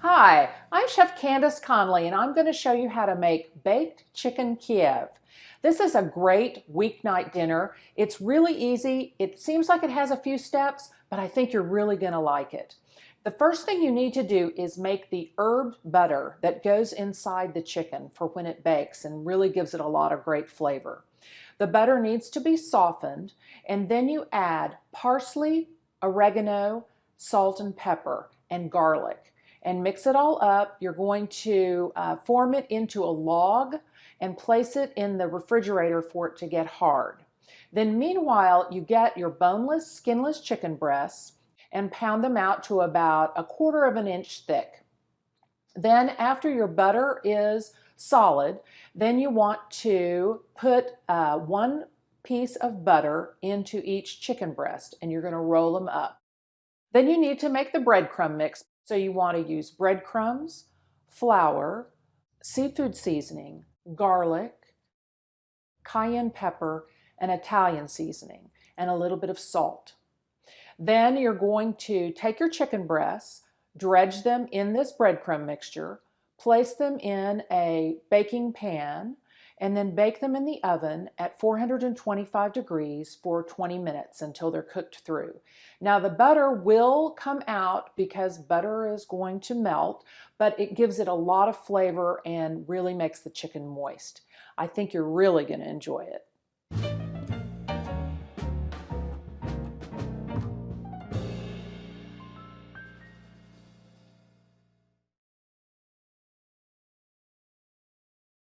Hi, I'm Chef Candace Conley, and I'm going to show you how to make baked chicken Kiev. This is a great weeknight dinner. It's really easy. It seems like it has a few steps, but I think you're really going to like it. The first thing you need to do is make the herb butter that goes inside the chicken for when it bakes and really gives it a lot of great flavor. The butter needs to be softened, and then you add parsley, oregano, salt and pepper, and garlic and mix it all up. You're going to form it into a log and place it in the refrigerator for it to get hard. Then meanwhile, you get your boneless, skinless chicken breasts and pound them out to about a quarter of an inch thick. Then after your butter is solid, then you want to put one piece of butter into each chicken breast and you're going to roll them up. Then you need to make the breadcrumb mix. So you want to use breadcrumbs, flour, seafood seasoning, garlic, cayenne pepper, and Italian seasoning, and a little bit of salt. Then you're going to take your chicken breasts, dredge them in this breadcrumb mixture, place them in a baking pan, and then bake them in the oven at 425 degrees for 20 minutes until they're cooked through. Now the butter will come out because butter is going to melt, but it gives it a lot of flavor and really makes the chicken moist. I think you're really going to enjoy it.